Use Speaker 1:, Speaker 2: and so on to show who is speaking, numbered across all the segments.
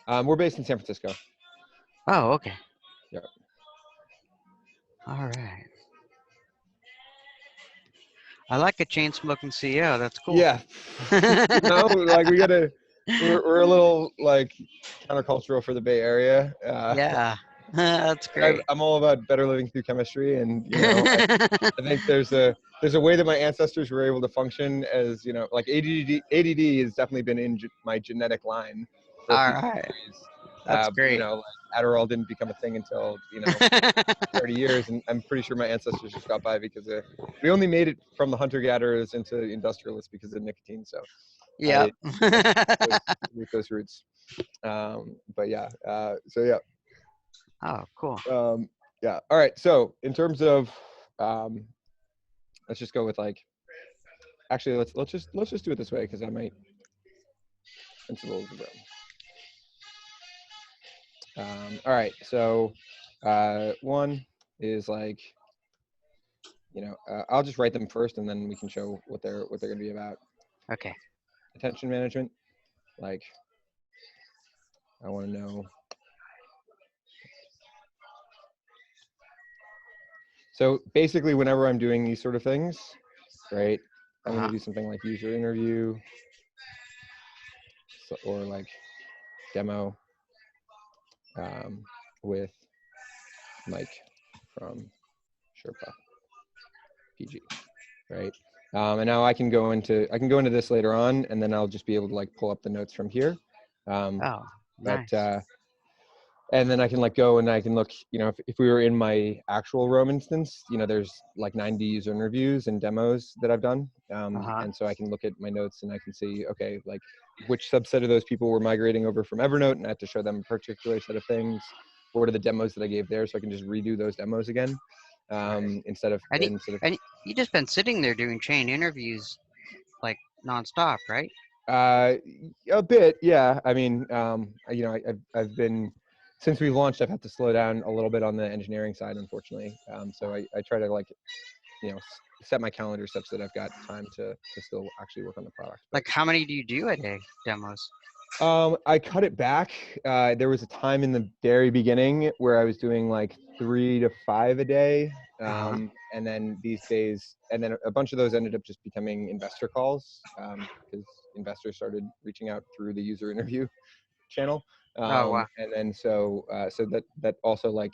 Speaker 1: We're based in San Francisco.
Speaker 2: Oh, okay.
Speaker 1: Yeah.
Speaker 2: All right. I like a chain smoking CEO. That's cool.
Speaker 1: Yeah. Like we gotta. We're a little like countercultural for the Bay Area.
Speaker 2: Yeah, that's great.
Speaker 1: I'm all about better living through chemistry, and I think there's a way that my ancestors were able to function as like ADD has definitely been in my genetic line for a
Speaker 2: All
Speaker 1: few
Speaker 2: right,
Speaker 1: centuries.
Speaker 2: that's
Speaker 1: But
Speaker 2: great.
Speaker 1: like Adderall didn't become a thing until 30 years, and I'm pretty sure my ancestors just got by because we only made it from the hunter-gatherers into industrialists because of nicotine. So
Speaker 2: Yep.
Speaker 1: I with those roots. But yeah, so yeah.
Speaker 2: Oh, cool.
Speaker 1: Yeah. All right. So in terms of, um, let's just go with like. Actually, let's just do it this way because I might principles of Rome. All right. So one is like I'll just write them first and then we can show what they're going to be about.
Speaker 2: Okay.
Speaker 1: Attention management. Like I want to know. So basically, whenever I'm doing these sort of things, right, I'm going to do something like user interview or like demo with Mike from Sherpa PG, right? And now I can go into this later on, and then I'll just be able to like pull up the notes from here.
Speaker 2: Oh,
Speaker 1: But
Speaker 2: nice.
Speaker 1: and then I can like go and I can look, if we were in my actual Roam instance, there's like 90 user interviews and demos that I've done. And so I can look at my notes and I can see, okay, like which subset of those people were migrating over from Evernote, and I have to show them a particular set of things. What are the demos that I gave there? So I can just redo those demos again. Instead of
Speaker 2: And you just been sitting there doing chain interviews like nonstop, right?
Speaker 1: a bit, yeah. I mean, I've been since we launched, I've had to slow down a little bit on the engineering side, unfortunately. So I try to like, set my calendar such that I've got time to still actually work on the product.
Speaker 2: Like, how many do you do a day demos?
Speaker 1: I cut it back. There was a time in the very beginning where I was doing like 3 to 5 a day. And then these days, and then a bunch of those ended up just becoming investor calls because investors started reaching out through the user interview channel.
Speaker 2: Oh, wow.
Speaker 1: And then so that also like,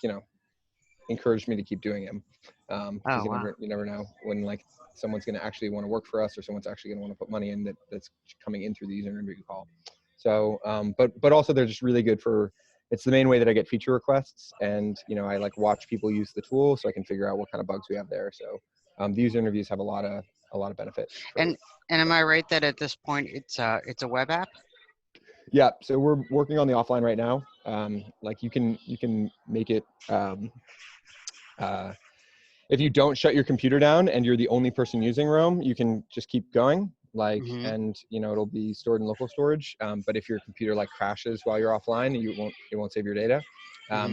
Speaker 1: encouraged me to keep doing them because
Speaker 2: Oh, wow.
Speaker 1: you never know when like someone's going to actually want to work for us or someone's actually going to want to put money in that's coming in through the user interview call. So, but also they're just really good for, it's the main way that I get feature requests, and I like watch people use the tool so I can figure out what kind of bugs we have there. So, the user interviews have a lot of benefit.
Speaker 2: And am I right that at this point it's a web app?
Speaker 1: Yeah, so we're working on the offline right now. Like you can make it. If you don't shut your computer down and you're the only person using Roam, you can just keep going. Like, and it'll be stored in local storage. But if your computer like crashes while you're offline, it won't save your data.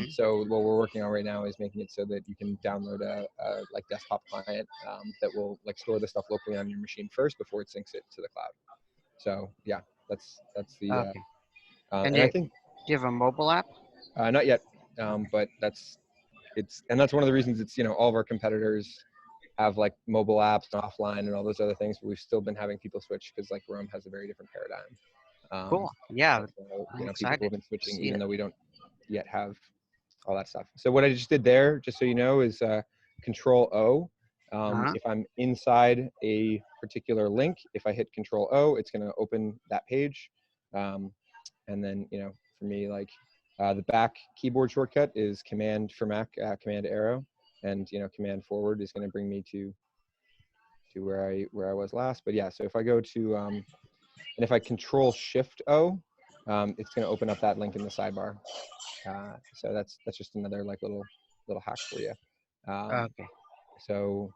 Speaker 1: So what we're working on right now is making it so that you can download a like desktop client that will like store the stuff locally on your machine first before it syncs it to the cloud. So yeah, that's the.
Speaker 2: Okay. And
Speaker 1: And I think
Speaker 2: do you have a mobile app?
Speaker 1: not yet, but that's one of the reasons it's all of our competitors have like mobile apps and offline and all those other things, but we've still been having people switch because like Roam has a very different paradigm.
Speaker 2: Cool. Yeah,
Speaker 1: So,
Speaker 2: I'm
Speaker 1: people
Speaker 2: excited
Speaker 1: have been
Speaker 2: to
Speaker 1: switching
Speaker 2: see
Speaker 1: even
Speaker 2: it.
Speaker 1: though we don't yet have all that stuff. So what I just did there, just so you know, is Control O. If I'm inside a particular link, if I hit Control O, it's going to open that page. And then, for me, like the back keyboard shortcut is Command for Mac, Command arrow, and Command forward is going to bring me to where I was last. But yeah, so if I go to and if I Control Shift O, it's going to open up that link in the sidebar. So that's just another like little hack for you.
Speaker 2: Okay.
Speaker 1: So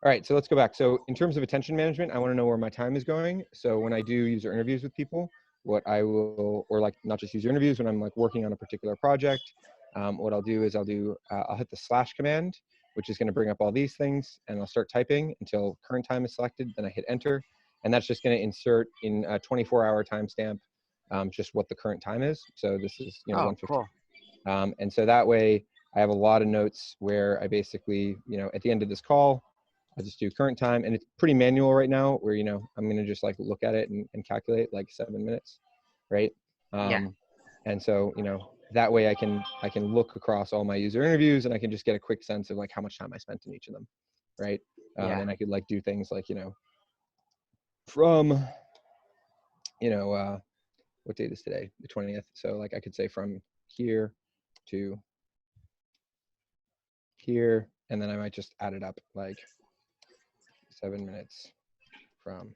Speaker 1: all right, so let's go back. So in terms of attention management, I want to know where my time is going. So when I do user interviews with people, what I will, or like not just user interviews, when I'm like working on a particular project, what I'll do is I'll hit the / command, which is going to bring up all these things, and I'll start typing until current time is selected. Then I hit enter, and that's just going to insert in a 24-hour timestamp just what the current time is. So this is, you know,
Speaker 2: Oh,
Speaker 1: 1:15.
Speaker 2: cool.
Speaker 1: And so that way I have a lot of notes where I basically, you know, at the end of this call, I just do current time, and it's pretty manual right now where, you know, I'm going to just like look at it and calculate like 7 minutes. Right.
Speaker 2: Yeah.
Speaker 1: And so, you know, that way I can look across all my user interviews and I can just get a quick sense of like how much time I spent in each of them. Right.
Speaker 2: Yeah.
Speaker 1: And I could like do things like, you know, from, you know, what date is today? The 20th. So like I could say from here to here, and then I might just add it up like 7 minutes from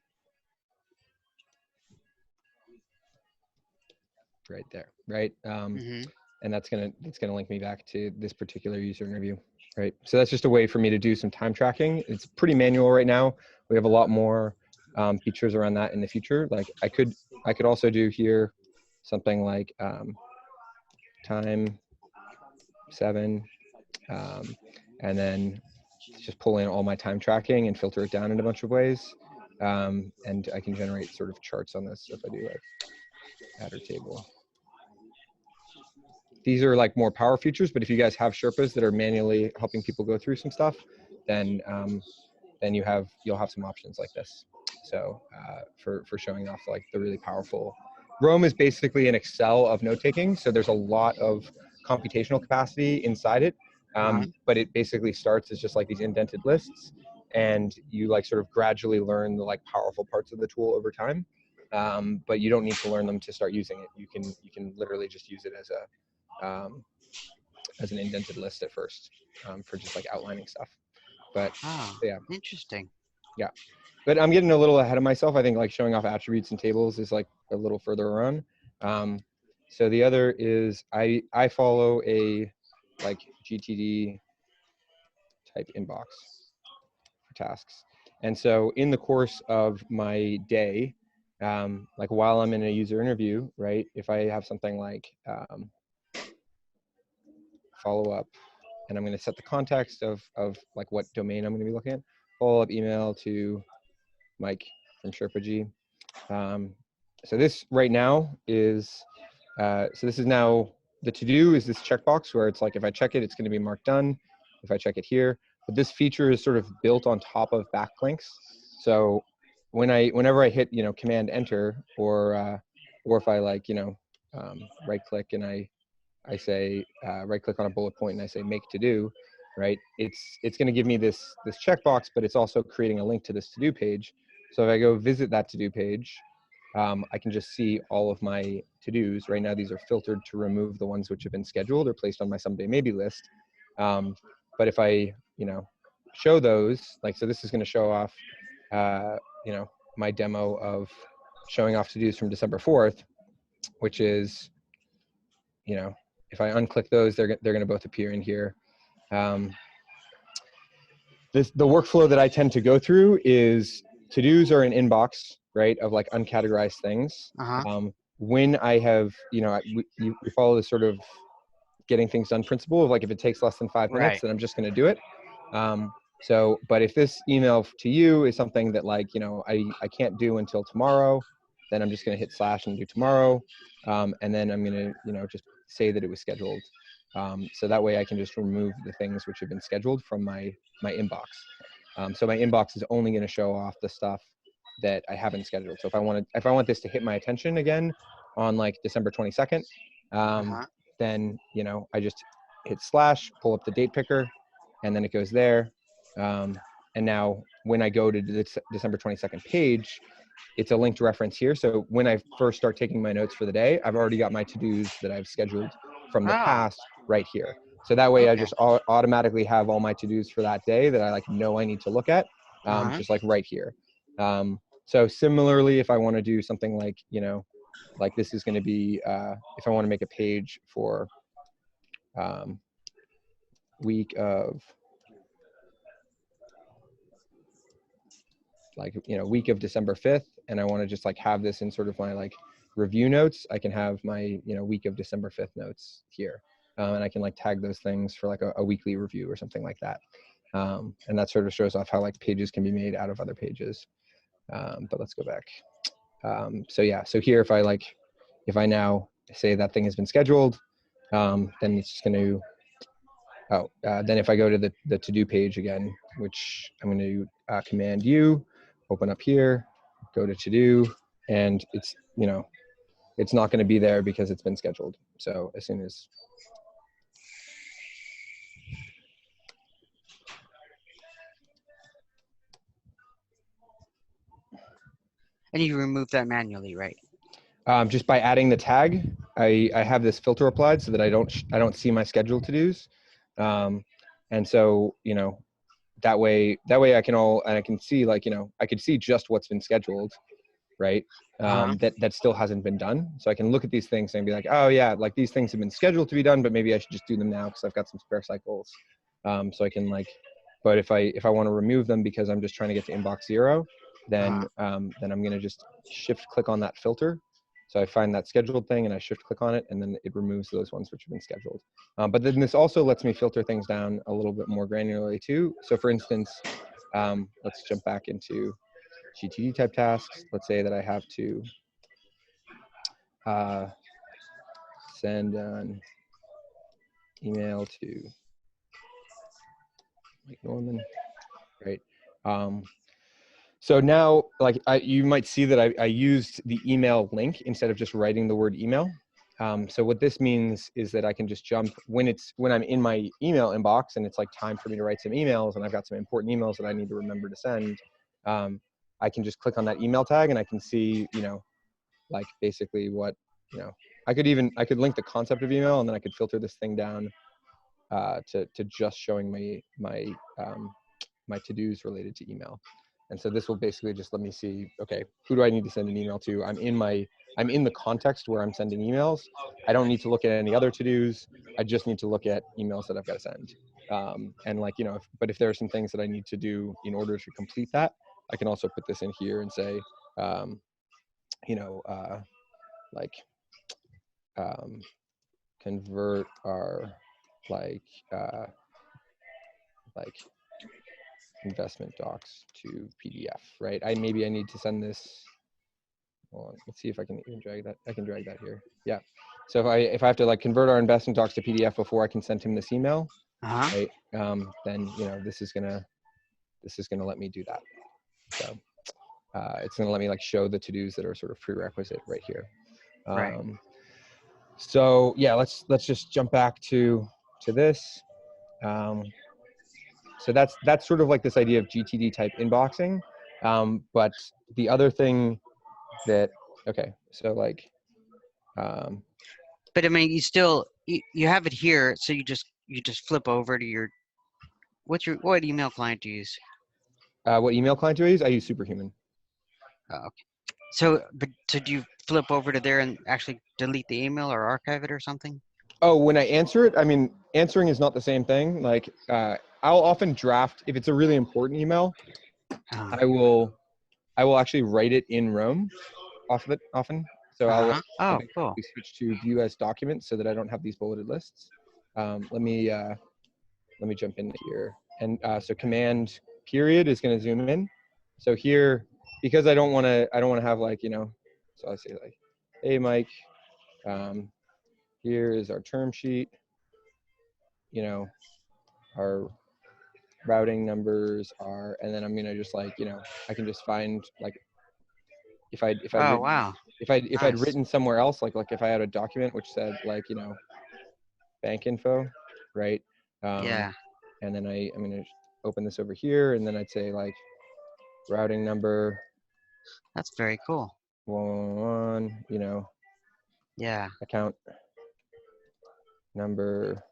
Speaker 1: right there, right? And that's gonna link me back to this particular user interview, right? So that's just a way for me to do some time tracking. It's pretty manual right now. We have a lot more features around that in the future. Like I could also do here something like time 7, and then just pull in all my time tracking and filter it down in a bunch of ways. And I can generate sort of charts on this. So if I do like adder table, these are like more power features, but if you guys have Sherpas that are manually helping people go through some stuff, then you'll have some options like this. So for showing off like the really powerful, Roam is basically an Excel of note taking. So there's a lot of computational capacity inside it. But it basically starts as just like these indented lists, and you like sort of gradually learn the like powerful parts of the tool over time. But you don't need to learn them to start using it. You can literally just use it as an indented list at first, for just like outlining stuff. But yeah,
Speaker 2: Interesting.
Speaker 1: yeah. But I'm getting a little ahead of myself. I think like showing off attributes and tables is like a little further on. So the other is I follow a like GTD type inbox for tasks. And so in the course of my day, like while I'm in a user interview, right, if I have something like follow up, and I'm going to set the context of like what domain I'm going to be looking at, follow up email to Mike from Sherpa G. So this right now is, so this is now, the to-do is this checkbox where it's like, if I check it, it's going to be marked done. If I check it here, but this feature is sort of built on top of backlinks. So whenever I hit, you know, Command Enter, or if I like, you know, right click and I say, right click on a bullet point and I say make to do, right? It's going to give me this checkbox, but it's also creating a link to this to do page. So if I go visit that to do page, I can just see all of my to-dos. Right now, these are filtered to remove the ones which have been scheduled or placed on my someday maybe list. But if I, you know, show those, like, so this is going to show off, you know, my demo of showing off to-dos from December 4th, which is, you know, if I unclick those, they're going to both appear in here. The workflow that I tend to go through is to-dos are an inbox, right, of like uncategorized things. When I have, you know, we follow this sort of getting things done principle of like, if it takes less than 5 minutes, then I'm just going to do it. So, but if this email to you is something that like, you know, I can't do until tomorrow, then I'm just going to hit slash and do tomorrow. And then I'm going to, you know, just say that it was scheduled. So that way I can just remove the things which have been scheduled from my inbox. So my inbox is only going to show off the stuff that I haven't scheduled. So if I want this to hit my attention again on like December 22nd, then, you know, I just hit slash, pull up the date picker, and then it goes there. And now when I go to the December 22nd page, it's a linked reference here. So when I first start taking my notes for the day, I've already got my to-dos that I've scheduled from the past right here. So that way I just automatically have all my to-dos for that day that I like know I need to look at, just like right here. So similarly, if I want to do something like, you know, like this is going to be, if I want to make a page for week of, like, you know, week of December 5th, and I want to just like have this in sort of my like review notes, I can have my, you know, week of December 5th notes here. And I can like tag those things for like a weekly review or something like that. And that sort of shows off how like pages can be made out of other pages. But let's go back. So yeah, so here if I like, if I now say that thing has been scheduled, then it's just going to, then if I go to the to-do page again, which I'm going to Command U, open up here, go to to-do, and it's, it's not going to be there because it's been scheduled. So as soon as,
Speaker 2: And you remove that manually, right?
Speaker 1: just by adding the tag, I have this filter applied so that I don't see my scheduled to-dos, and so that way I can see, like, I could see just what's been scheduled, right? That still hasn't been done. So I can look at these things and be like, oh yeah, like these things have been scheduled to be done, but maybe I should just do them now because I've got some spare cycles. So I can but if I want to remove them because I'm just trying to get to inbox 0, then I'm going to just shift click on that filter. So I find that scheduled thing and I shift click on it, and then it removes those ones which have been scheduled. But then this also lets me filter things down a little bit more granularly too. So for instance, let's jump back into GTD type tasks. Let's say that I have to send an email to Mike Norman, right? So now, like, you might see that I used the email link instead of just writing the word email. So what this means is that I can just jump when I'm in my email inbox and it's like time for me to write some emails and I've got some important emails that I need to remember to send. I can just click on that email tag and I can see, like basically what, I could link the concept of email, and then I could filter this thing down to just showing my to-dos related to email. And so this will basically just let me see, okay, who do I need to send an email to? I'm in the context where I'm sending emails. I don't need to look at any other to-dos. I just need to look at emails that I've got to send. And like, but if there are some things that I need to do in order to complete that, I can also put this in here and say, like, convert our like investment docs to PDF, right? Maybe I need to send this. Hold on, let's see if I can even drag that. I can drag that here. Yeah. So if I have to like convert our investment docs to PDF before I can send him this email, right? Then this is gonna let me do that. So it's gonna let me like show the to-dos that are sort of prerequisite right here.
Speaker 2: Right.
Speaker 1: So yeah, let's just jump back to this. So that's sort of like this idea of GTD type inboxing. But the other thing that, okay, so like,
Speaker 2: But I mean, you have it here, so you just flip over to your what email client do you use?
Speaker 1: what email client do I use? I use Superhuman.
Speaker 2: Oh, okay. So do you flip over to there and actually delete the email or archive it or something?
Speaker 1: Oh, when I answer it, I mean, answering is not the same thing. Like, I'll often draft, if it's a really important email, I will actually write it in Roam often. So I'll
Speaker 2: Oh, cool.
Speaker 1: basically switch to view as documents so that I don't have these bulleted lists. Let me jump in here. And so command period is going to zoom in. So here, because I don't want to have like, so I say like, hey, Mike, here is our term sheet. Our routing numbers are, and then I'm going to just like, I can just find like, if I'd
Speaker 2: Oh,
Speaker 1: written,
Speaker 2: wow.
Speaker 1: if I'd
Speaker 2: Nice.
Speaker 1: written somewhere else, like if I had a document which said like, bank info, right?
Speaker 2: Yeah,
Speaker 1: And then I'm going to open this over here, and then I'd say like routing number
Speaker 2: that's very cool.
Speaker 1: 111,
Speaker 2: Yeah.
Speaker 1: account number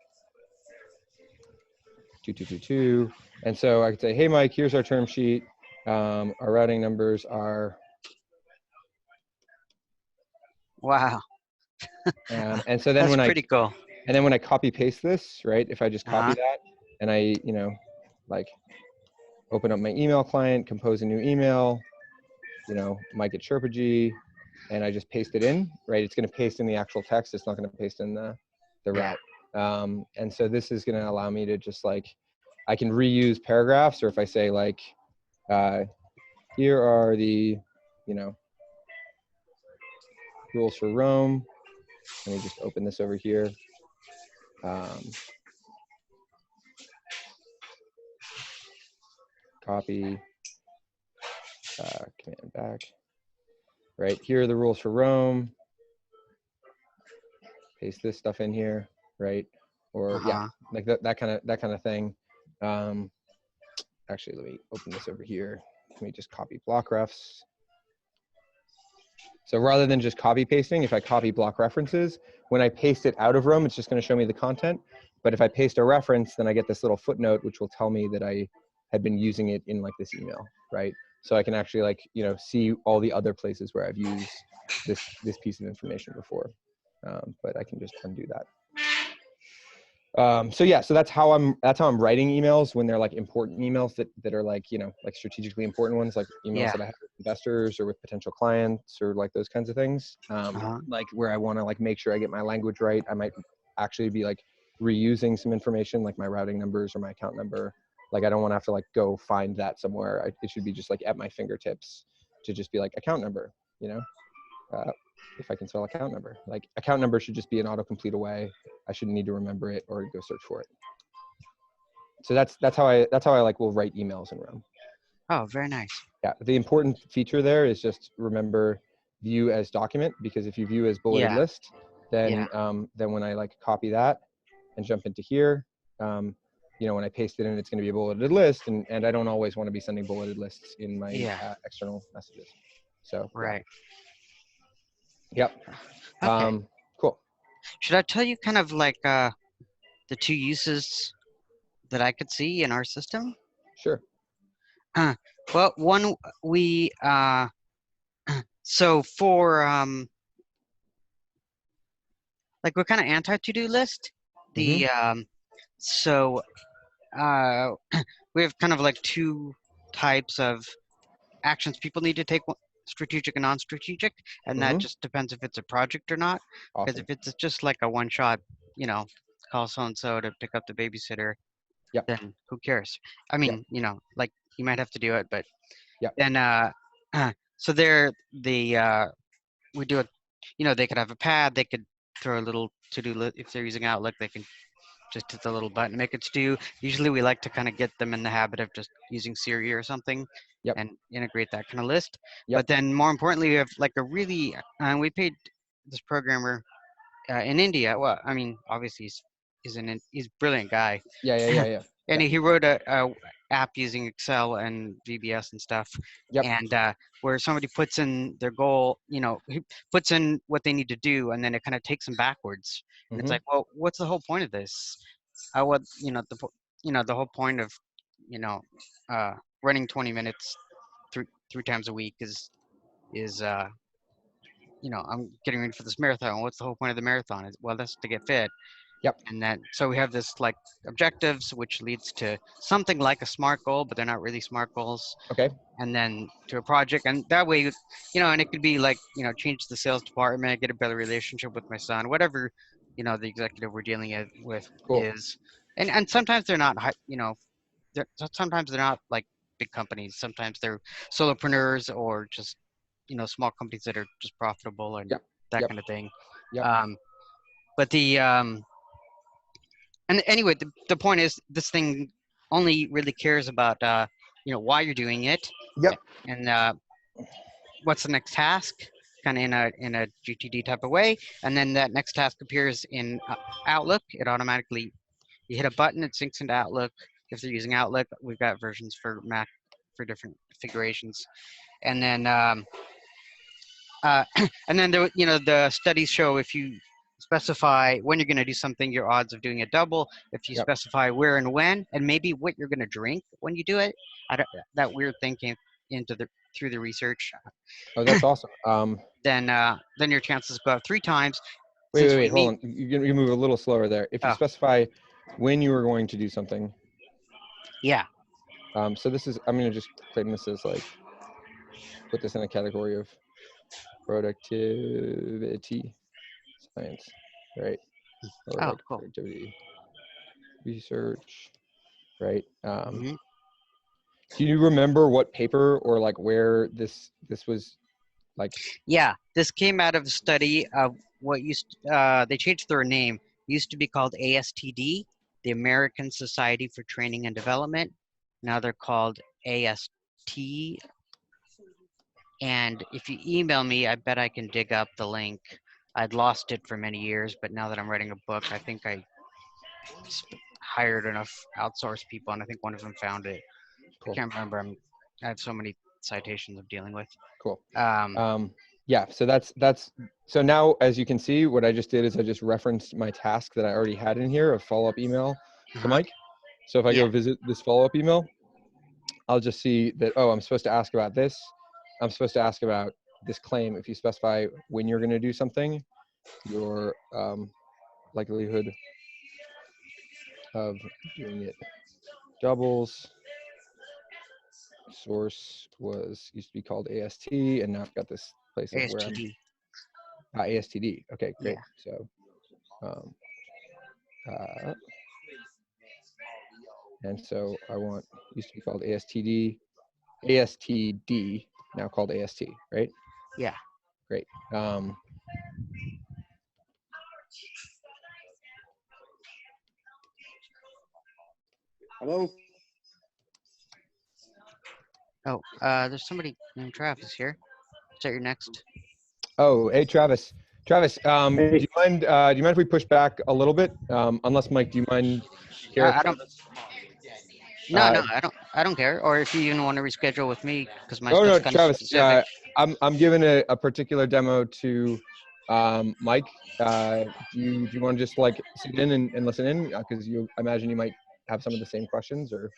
Speaker 1: 2222. And so I could say, hey, Mike, here's our term sheet. Our routing numbers are,
Speaker 2: Wow.
Speaker 1: and so then
Speaker 2: That's pretty cool.
Speaker 1: when I copy paste this, right? If I just copy
Speaker 2: Uh-huh.
Speaker 1: that and I, like open up my email client, compose a new email, Mike at Sherpagy, and I just paste it in, right? It's going to paste in the actual text. It's not going to paste in the
Speaker 2: Yeah.
Speaker 1: route. And so this is going to allow me to just like, I can reuse paragraphs, or if I say like, here are the, rules for Roam. Let me just open this over here. Copy, command back. Right, here are the rules for Roam. Paste this stuff in here, right? Or yeah, like that kind of thing. Actually, let me open this over here. Let me just copy block refs. So rather than just copy pasting, if I copy block references, when I paste it out of Roam, it's just going to show me the content. But if I paste a reference, then I get this little footnote, which will tell me that I had been using it in like this email, right? So I can actually like, you know, see all the other places where I've used this piece of information before. But I can just undo that. So yeah, so that's how I'm writing emails when they're like important emails that are like, you know, like strategically important ones, like emails that I have with investors or with potential clients or like those kinds of things. Like where I want to like make sure I get my language right. I might actually be like reusing some information like my routing numbers or my account number. Like I don't want to have to like go find that somewhere. It should be just like at my fingertips to just be like account number, you know? If I can spell account number, like account number should just be an autocomplete away. I shouldn't need to remember it or go search for it. So that's how I like will write emails in Roam.
Speaker 2: Oh, very nice.
Speaker 1: Yeah, the important feature there is just remember view as document, because if you view as bulleted list, then then when I like copy that and jump into here, you know, when I paste it in, it's going to be a bulleted list, and I don't always want to be sending bulleted lists in my external messages. So yep.
Speaker 2: Okay.
Speaker 1: Cool.
Speaker 2: Should I tell you kind of like the two uses that I could see in our system?
Speaker 1: Sure.
Speaker 2: Well, one we so for like we're kind of anti to-do list. The so we have kind of like two types of actions people need to take, strategic and non-strategic, and that just depends if it's a project or not. Because if it's just like a one-shot, you know, call so-and-so to pick up the babysitter, then who cares? I mean, you know, like you might have to do it, but then so they're the we do it, you know, they could have a pad, they could throw a little to-do list. If they're using Outlook, they can just hit the little button, make it to do. Usually we like to kind of get them in the habit of just using Siri or something and integrate that kind of list. But then more importantly, we have like a really, we paid this programmer in India. Well, I mean, obviously he's a brilliant guy. And he wrote a app using Excel and VBS and stuff. And where somebody puts in their goal, you know, he puts in what they need to do, and then it kind of takes them backwards. And it's like, well, what's the whole point of this? What you know the whole point of running 20 minutes three times a week is you know, I'm getting ready for this marathon. What's the whole point of the marathon? Well, that's to get fit. And then, so we have this like objectives, which leads to something like a SMART goal, but they're not really SMART goals. And then to a project, and that way, you know, and it could be like, you know, change the sales department, get a better relationship with my son, whatever, you know, the executive we're dealing with is. And sometimes they're not, you know, sometimes they're not like big companies. Sometimes they're solopreneurs or just, you know, small companies that are just profitable and that kind of thing. But the and anyway, the point is, this thing only really cares about you know, why you're doing it, and what's the next task, kind of in a GTD type of way, and then that next task appears in Outlook. It automatically, you hit a button, it syncs into Outlook. If they're using Outlook, we've got versions for Mac for different configurations, and then and then there, you know, the studies show if you specify when you're going to do something, your odds of doing it double. If you specify where and when, and maybe what you're going to drink when you do it, that weird thing came into through the research.
Speaker 1: Oh, that's awesome.
Speaker 2: Then your chances go up 3 times.
Speaker 1: Wait, hold on. You move a little slower there. If you specify when you are going to do something. So this is, I'm going to just claim this as like, put this in a category of productivity science, right? Or like
Speaker 2: cool.
Speaker 1: productivity research, right? Do you remember what paper or like where this was Like,
Speaker 2: Yeah, this came out of a study of what used they changed their name. It used to be called ASTD, the American Society for Training and Development. Now they're called AST. And if you email me, I bet I can dig up the link. I'd lost it for many years, but now that I'm writing a book, I think I hired enough outsourced people, and I think one of them found it. I
Speaker 1: cool.
Speaker 2: can't remember. I have so many citations of dealing with.
Speaker 1: Cool.
Speaker 2: Um,
Speaker 1: Yeah, so so now, as you can see, what I just did is I just referenced my task that I already had in here of follow-up email to
Speaker 2: uh-huh.
Speaker 1: Mike. So if I
Speaker 2: Yeah.
Speaker 1: go visit this follow-up email, I'll just see that, oh, I'm supposed to ask about this. I'm supposed to ask about this claim. If you specify when you're going to do something, your likelihood of doing it doubles. Source used to be called AST, and now I've got this place of where I'm
Speaker 2: ASTD.
Speaker 1: ASTD. Okay, great.
Speaker 2: Yeah.
Speaker 1: So, um, and so I want used to be called ASTD, now called AST, right?
Speaker 2: Yeah.
Speaker 1: Great.
Speaker 3: Hello?
Speaker 2: Oh, there's somebody named Travis here. Is that your next?
Speaker 1: Oh, hey, Travis. Travis,
Speaker 3: Hey.
Speaker 1: do you mind? Do you mind if we push back a little bit? Unless Mike, do you mind?
Speaker 2: I don't.
Speaker 1: Travis?
Speaker 2: No, no, I don't. I don't care. Or if you even want to reschedule with me, because my
Speaker 1: Oh
Speaker 2: stuff's
Speaker 1: no,
Speaker 2: kind of
Speaker 1: Travis.
Speaker 2: specific.
Speaker 1: I'm giving a particular demo to Mike. Do you want to just like sit in and listen in? Because I imagine you might have some of the same questions, or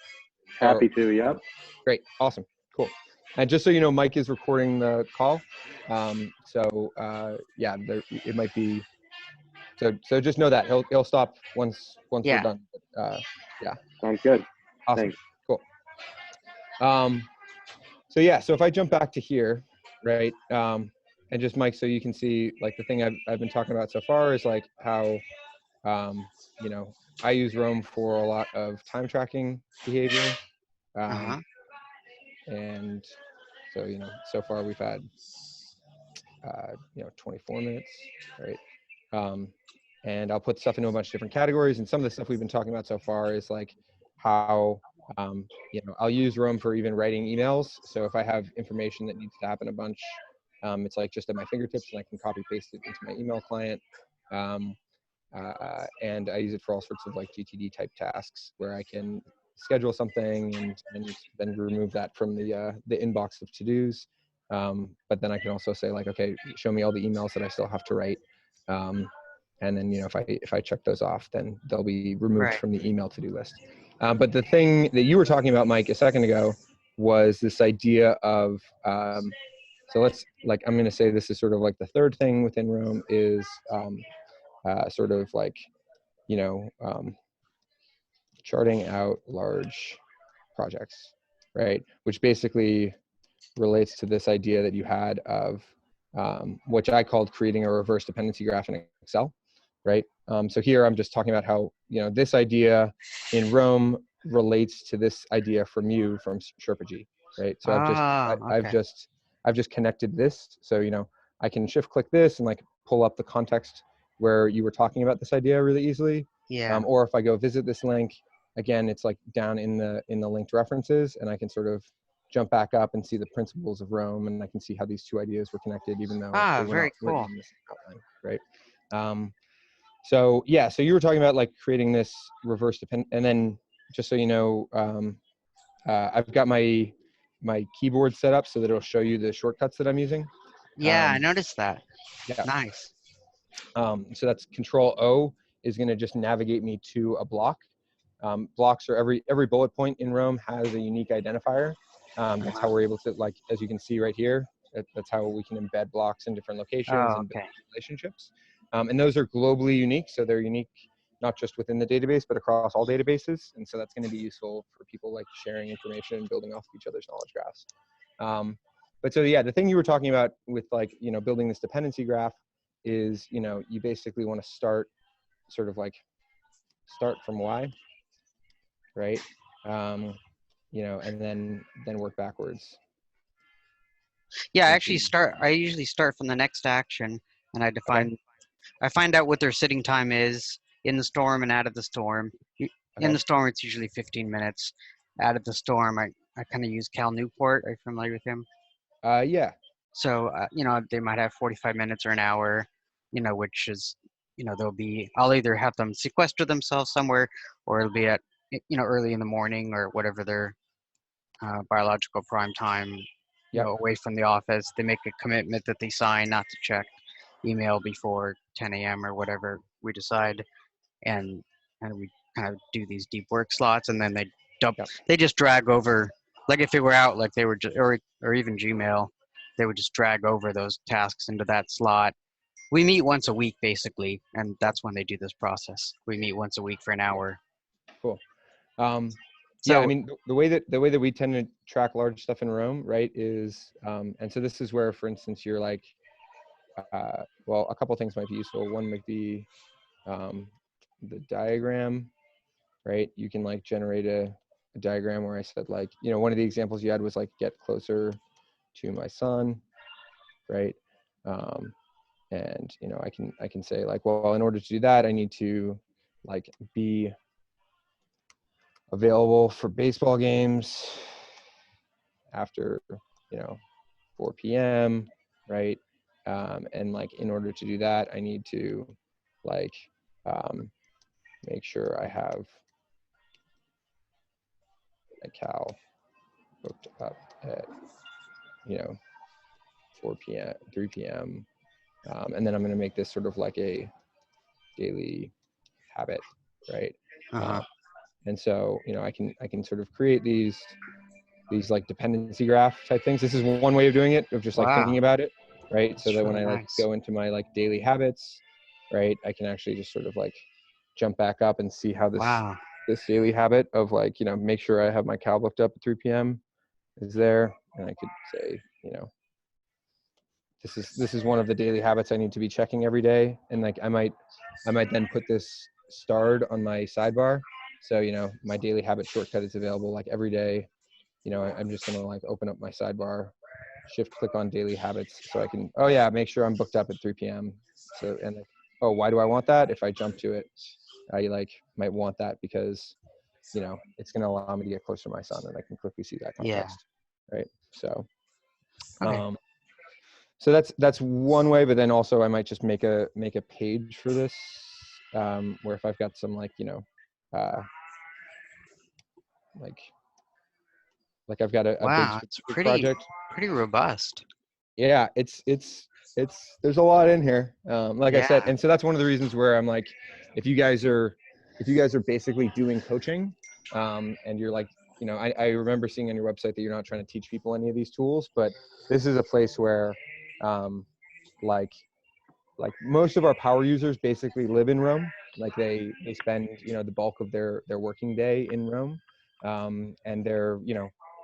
Speaker 3: Happy to, yep.
Speaker 1: great, awesome, cool. And just so you know, Mike is recording the call. Yeah, it might be. So just know that he'll stop once we're
Speaker 2: Yeah.
Speaker 1: done. Yeah.
Speaker 3: Sounds good.
Speaker 1: Awesome.
Speaker 3: Thanks.
Speaker 1: Cool. So yeah, so if I jump back to here, right, and just Mike, so you can see like the thing I've been talking about so far is like how, you know, I use Roam for a lot of time tracking behavior,
Speaker 2: Uh-huh.
Speaker 1: and so so far we've had 24 minutes, right? And I'll put stuff into a bunch of different categories, and some of the stuff we've been talking about so far is like how I'll use Roam for even writing emails. So if I have information that needs to happen a bunch, it's like just at my fingertips, and I can copy paste it into my email client. And I use it for all sorts of like GTD type tasks where I can schedule something and then remove that from the inbox of to-dos. But then I can also say like, okay, show me all the emails that I still have to write. And then, if I check those off, then they'll be removed
Speaker 2: Right.
Speaker 1: from the email to-do list. But the thing that you were talking about, Mike, a second ago was this idea of, so I'm going to say this is sort of like the third thing within Roam is sort of like, charting out large projects, right? Which basically relates to this idea that you had of, which I called creating a reverse dependency graph in Excel, right? So here I'm just talking about how, this idea in Roam relates to this idea from Sherpa-G, right? So
Speaker 2: Okay.
Speaker 1: I've just connected this. So, I can shift click this and like pull up the context where you were talking about this idea really easily.
Speaker 2: Yeah.
Speaker 1: Or if I go visit this link, again, it's like down in the linked references, and I can sort of jump back up and see the principles of Roam, and I can see how these two ideas were connected, even though they were not
Speaker 2: Very
Speaker 1: written
Speaker 2: cool.
Speaker 1: in this outline, right? So yeah, so you were talking about like creating this reverse and then just so you know, I've got my keyboard set up so that it'll show you the shortcuts that I'm using.
Speaker 2: Yeah, I noticed that.
Speaker 1: Yeah.
Speaker 2: Nice.
Speaker 1: So that's Control O is going to just navigate me to a block. Blocks are every bullet point in Roam has a unique identifier. That's how we're able to, like, as you can see right here, that's how we can embed blocks in different locations
Speaker 2: Oh,
Speaker 1: and
Speaker 2: okay.
Speaker 1: build relationships. And those are globally unique, so they're unique not just within the database, but across all databases. And so that's going to be useful for people like sharing information and building off of each other's knowledge graphs. But so yeah, the thing you were talking about with like, building this dependency graph is, you basically want to start from Y, right? And then work backwards.
Speaker 2: Yeah,
Speaker 1: into,
Speaker 2: I usually start from the next action, and
Speaker 1: okay,
Speaker 2: I find out what their sitting time is in the storm and out of the storm. In
Speaker 1: okay.
Speaker 2: the storm, it's usually 15 minutes. Out of the storm, I kind of use Cal Newport. Are you familiar with him?
Speaker 1: Yeah,
Speaker 2: So, they might have 45 minutes or an hour, which is, I'll either have them sequester themselves somewhere, or it'll be at, early in the morning or whatever their biological prime time,
Speaker 1: yep,
Speaker 2: away from the office. They make a commitment that they sign not to check email before 10 a.m. or whatever we decide, and we kind of do these deep work slots, and then
Speaker 1: yep,
Speaker 2: they just drag over, like if it were out, like they were just, or even Gmail, they would just drag over those tasks into that slot. We meet once a week basically, and that's when they do this process. We meet once a week for an hour.
Speaker 1: cool. Yeah, I
Speaker 2: So
Speaker 1: mean, the way that we tend to track large stuff in Rome, right, is, and so this is where, for instance, you're like, well, a couple things might be useful. One might be the diagram, right? You can like generate a diagram where I said like, one of the examples you had was like get closer to my son, right? Um, and I can say like, well, in order to do that, I need to like be available for baseball games after 4 p.m., right? And like in order to do that, I need to like make sure I have my Cal booked up at 4 p.m., 3 p.m. And then I'm going to make this sort of like a daily habit, right?
Speaker 2: uh-huh.
Speaker 1: Um, and so I can sort of create these like dependency graph type things. This is one way of doing it, of just like
Speaker 2: Wow,
Speaker 1: thinking about it, right? So
Speaker 2: that's
Speaker 1: that when
Speaker 2: really
Speaker 1: I like
Speaker 2: nice.
Speaker 1: go into my like daily habits, right, I can actually just sort of like jump back up and see how
Speaker 2: Wow.
Speaker 1: this daily habit of like make sure I have my Cal booked up at 3 p.m. is there, and I could say this is one of the daily habits I need to be checking every day, and like I might then put this starred on my sidebar, so my daily habit shortcut is available like every day. I'm just gonna like open up my sidebar, shift click on daily habits, so I can, oh yeah, make sure I'm booked up at 3 p.m. So, and like, oh, why do I want that? If I jump to it, I like might want that because it's gonna allow me to get closer to my son, and I can quickly see that
Speaker 2: Yeah.
Speaker 1: context, right? So
Speaker 2: Okay.
Speaker 1: um so that's one way, but then also I might just make a page for this, where if I've got some like uh like I've got a big
Speaker 2: Wow, it's
Speaker 1: strategic project.
Speaker 2: pretty robust.
Speaker 1: Yeah, it's there's a lot in here, like I said,
Speaker 2: Yeah.
Speaker 1: and so that's one of the reasons where I'm like, if you guys are basically doing coaching, and you're like, I remember seeing on your website that you're not trying to teach people any of these tools, but this is a place where like most of our power users basically live in Rome. Like they spend the bulk of their working day in Rome, and they're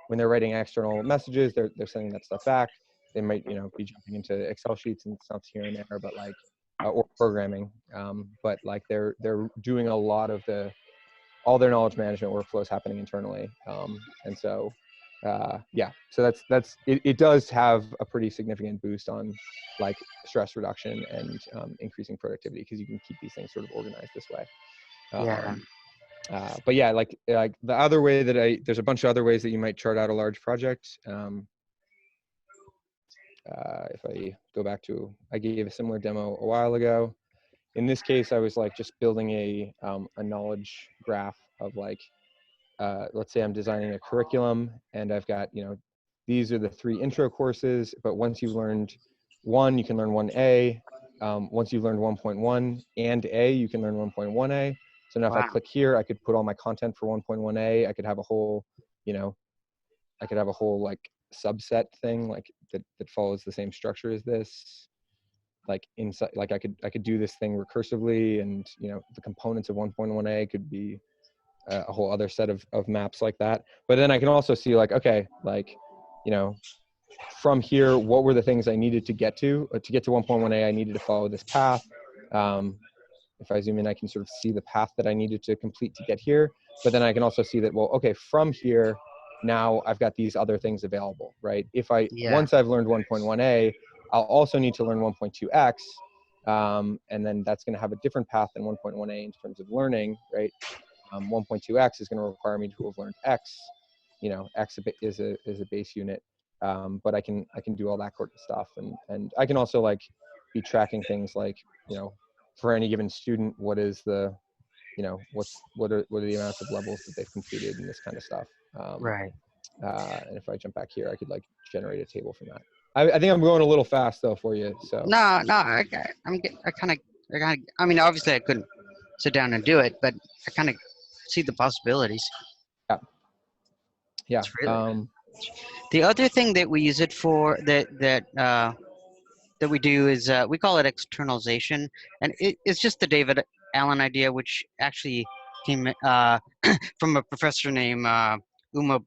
Speaker 1: when they're writing external messages, they're sending that stuff back. They might be jumping into Excel sheets and stuff here and there, but like or programming, but like they're doing a lot of all their knowledge management workflows happening internally, and so yeah, so that's it does have a pretty significant boost on like stress reduction and increasing productivity, because you can keep these things sort of organized this way.
Speaker 2: Yeah.
Speaker 1: But yeah, like the other way that there's a bunch of other ways that you might chart out a large project. If I go back to, I gave a similar demo a while ago. In this case, I was like just building a knowledge graph of like, let's say I'm designing a curriculum, and I've got, these are the 3 intro courses, but once you've learned 1, you can learn 1A. Once you've learned 1.1 and A, you can learn 1.1A. So now if I
Speaker 2: Wow.
Speaker 1: click here, I could put all my content for 1.1A. I could have a whole, like subset thing like that follows the same structure as this. Like inside, like I could do this thing recursively, and the components of 1.1A could be a whole other set of maps like that. But then I can also see like, okay, like, from here, what were the things I needed to get to 1.1A, I needed to follow this path. If I zoom in, I can sort of see the path that I needed to complete to get here. But then I can also see that, well, okay, from here, now I've got these other things available, right?
Speaker 2: Yeah.
Speaker 1: Once I've learned 1.1a, I'll also need to learn 1.2x, and then that's going to have a different path than 1.1a in terms of learning, right? 1.2x is going to require me to have learned x. X is a base unit, but I can do all that sort of stuff, and I can also like be tracking things like, for any given student, what is the, what are the amounts of levels that they've completed and this kind of stuff.
Speaker 2: Right.
Speaker 1: And if I jump back here, I could like generate a table from that. I think I'm going a little fast though for you. So
Speaker 2: No, I mean, obviously I couldn't sit down and do it, but I kind of see the possibilities.
Speaker 1: yeah.
Speaker 2: It's really the other thing that we use it for that we do is we call it externalization, and it's just the David Allen idea, which actually came from a professor named Uma.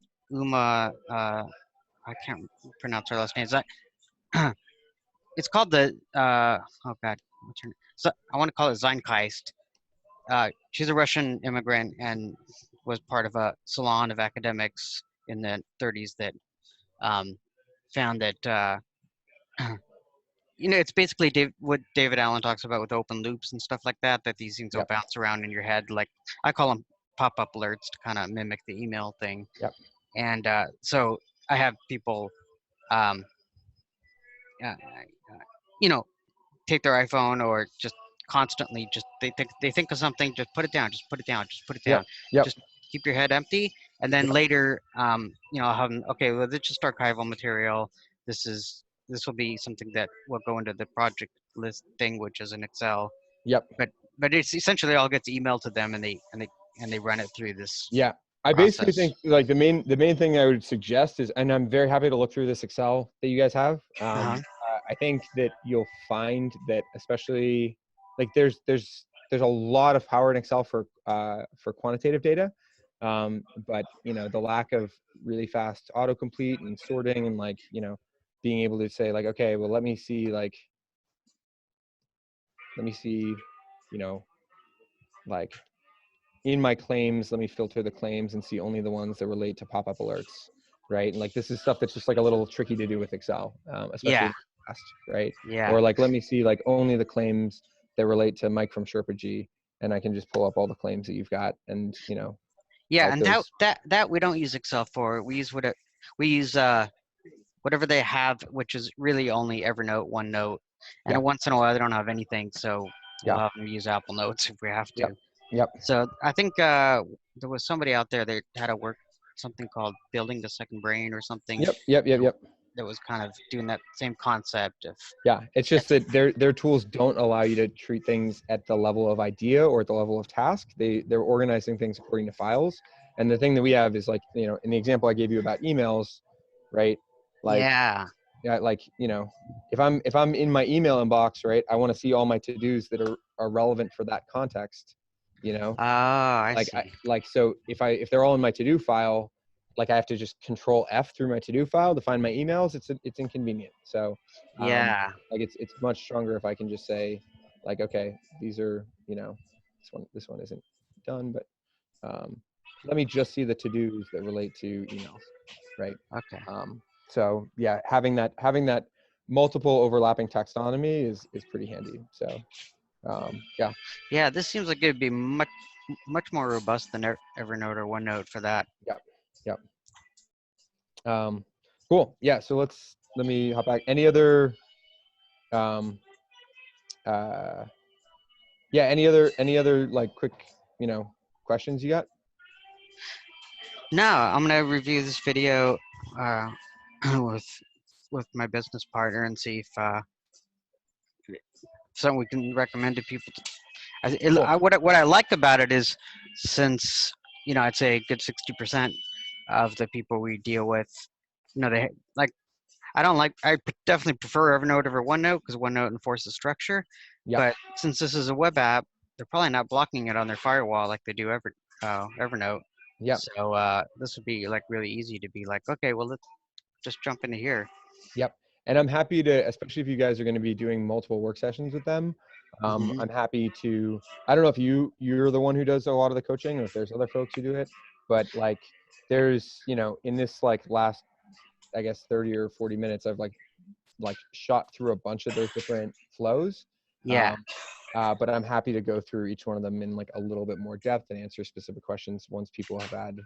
Speaker 2: I can't pronounce her last name. Is that it's called the oh god, what's her name? So I want to call it Zeitgeist. She's a Russian immigrant and was part of a salon of academics in the 30s that found that it's basically what David Allen talks about with open loops and stuff like that. That these things will
Speaker 1: Yep.
Speaker 2: bounce around in your head. Like I call them pop-up alerts to kind of mimic the email thing.
Speaker 1: Yep.
Speaker 2: And so I have people, um, uh, take their iPhone or just constantly they think of something, just put it down, just put it down, just put it down.
Speaker 1: Yep.
Speaker 2: Just keep your head empty, and then later, I'll have them, okay, well, this is just archival material. This will be something that will go into the project list thing, which is in Excel.
Speaker 1: Yep.
Speaker 2: But it's essentially all gets emailed to them, and they run it through this.
Speaker 1: Yeah. I basically think like the main thing I would suggest is, and I'm very happy to look through this Excel that you guys have. I think that you'll find that, especially like there's a lot of power in Excel for quantitative data, but the lack of really fast autocomplete and sorting and like being able to say like, okay, well let me see like in my claims, let me filter the claims and see only the ones that relate to pop-up alerts, right? And like this is stuff that's just like a little tricky to do with Excel, especially fast, right?
Speaker 2: Yeah.
Speaker 1: Or like let me see like only the claims that relate to Mike from Sherpa G, and I can just pull up all the claims that you've got, and
Speaker 2: Yeah,
Speaker 1: like
Speaker 2: and
Speaker 1: those.
Speaker 2: that we don't use Excel for. We use whatever they have, which is really only Evernote, OneNote, and once in a while they don't have anything, so we'll have them use Apple Notes if we have to.
Speaker 1: Yep.
Speaker 2: So I think there was somebody out there that had to work something called building the second brain or something.
Speaker 1: Yep.
Speaker 2: That was kind of doing that same concept of.
Speaker 1: Yeah, it's just that their tools don't allow you to treat things at the level of idea or at the level of task. They're organizing things according to files. And the thing that we have is like, in the example I gave you about emails, right? Like,
Speaker 2: yeah,
Speaker 1: like, if I'm in my email inbox, right, I want to see all my to-dos that are relevant for that context,
Speaker 2: Oh, I see.
Speaker 1: So if they're all in my to-do file, like I have to just control F through my to-do file to find my emails. It's inconvenient. So
Speaker 2: Yeah.
Speaker 1: like it's much stronger if I can just say like, okay, these are, this one isn't done, but let me just see the to-dos that relate to emails, right?
Speaker 2: Okay.
Speaker 1: So yeah, having that multiple overlapping taxonomy is pretty handy. So yeah.
Speaker 2: Yeah, this seems like it'd be much more robust than Evernote or OneNote for that.
Speaker 1: Yep. Cool. Yeah. So let me hop back. Any other any other like quick questions you got?
Speaker 2: No, I'm gonna review this video with my business partner and see if something we can recommend to people.
Speaker 1: Cool.
Speaker 2: What I like about it is, since I'd say a good 60% of the people we deal with, they like. I definitely prefer Evernote over OneNote because OneNote enforces structure.
Speaker 1: Yep.
Speaker 2: But since this is a web app, they're probably not blocking it on their firewall like they do Evernote.
Speaker 1: Yep.
Speaker 2: So this would be like really easy to be like, okay, well, let's just jump into here.
Speaker 1: Yep. And I'm happy to, especially if you guys are going to be doing multiple work sessions with them, I'm happy to, I don't know if you're the one who does a lot of the coaching or if there's other folks who do it, but like there's, in this like last, I guess 30 or 40 minutes, I've like shot through a bunch of those different flows.
Speaker 2: Yeah.
Speaker 1: But I'm happy to go through each one of them in like a little bit more depth and answer specific questions once people have had,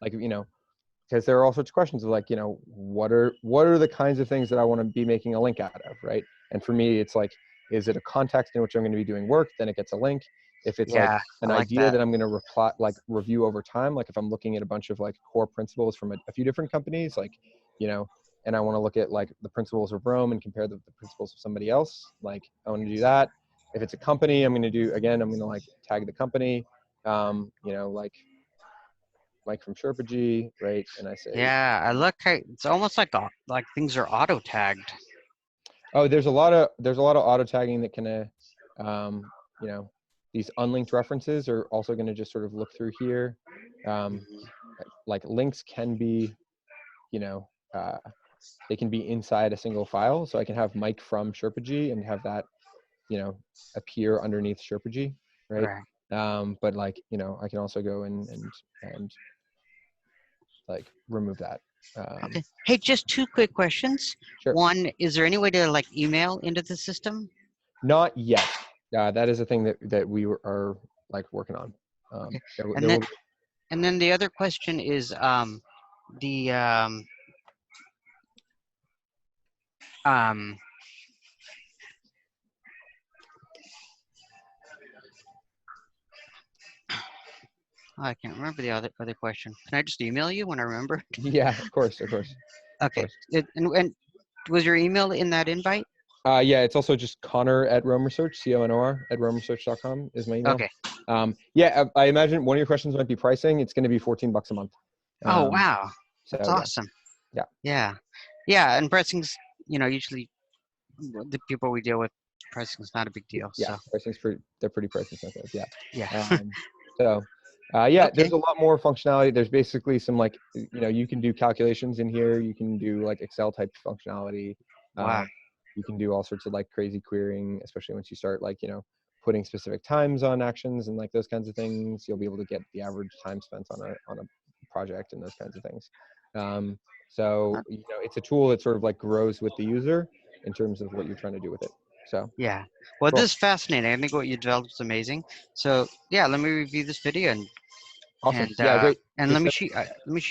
Speaker 1: like, because there are all sorts of questions of like, what are the kinds of things that I want to be making a link out of, right? And for me, it's like, is it a context in which I'm going to be doing work? Then it gets a link. If it's like an
Speaker 2: I like
Speaker 1: idea
Speaker 2: that.
Speaker 1: that I'm going to review over time, like if I'm looking at a bunch of like core principles from a few different companies, like, and I want to look at like the principles of Rome and compare the principles of somebody else, like I want to do that. If it's a company, I'm going to like tag the company, like Mike from Sherpagy, right? And I say,
Speaker 2: Yeah, I look. It's almost like things are auto tagged.
Speaker 1: oh, there's a lot of auto tagging that can, these unlinked references are also going to just sort of look through here. Like links can be, they can be inside a single file. So I can have Mike from Sherpagy and have that, appear underneath Sherpagy, right? But like, I can also go and like remove that.
Speaker 2: Okay. Hey, just two quick questions.
Speaker 1: Sure.
Speaker 2: One, is there any way to like email into the system?
Speaker 1: Not yet. That is a thing that we are like working on.
Speaker 2: Okay.
Speaker 1: There
Speaker 2: And then the other question is the I can't remember the other question. Can I just email you when I remember?
Speaker 1: yeah, of course.
Speaker 2: Okay.
Speaker 1: Of course.
Speaker 2: And was your email in that invite?
Speaker 1: Yeah, it's also just Connor at Roam Research, CONOR at roamresearch.com is my email.
Speaker 2: Okay.
Speaker 1: Yeah, I imagine one of your questions might be pricing. It's going to be $14 a month.
Speaker 2: Oh, wow. That's
Speaker 1: so,
Speaker 2: awesome.
Speaker 1: Yeah.
Speaker 2: Yeah. Yeah. And pricing's, usually the people we deal with, pricing's not a big deal.
Speaker 1: Yeah,
Speaker 2: So
Speaker 1: pricing's they're pretty pricing sensitive. Yeah.
Speaker 2: yeah.
Speaker 1: So yeah,
Speaker 2: Okay.
Speaker 1: there's a lot more functionality. There's basically some like, you can do calculations in here. You can do like Excel type functionality.
Speaker 2: Wow.
Speaker 1: You can do all sorts of like crazy querying, especially once you start like, putting specific times on actions and like those kinds of things. You'll be able to get the average time spent on a project and those kinds of things. So, it's a tool that sort of like grows with the user in terms of what you're trying to do with it. So
Speaker 2: Yeah. Well,
Speaker 1: cool.
Speaker 2: this is fascinating. I think what you developed is amazing. So yeah, let me review this video
Speaker 1: Awesome. Yeah, great.
Speaker 2: and let me shoot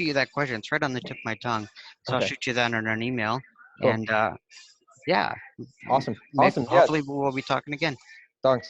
Speaker 2: you that question. It's right on the tip of my tongue. So I'll shoot you that in an email.
Speaker 1: Cool.
Speaker 2: And yeah.
Speaker 1: Awesome. Yeah.
Speaker 2: Hopefully we'll be talking again.
Speaker 1: Thanks.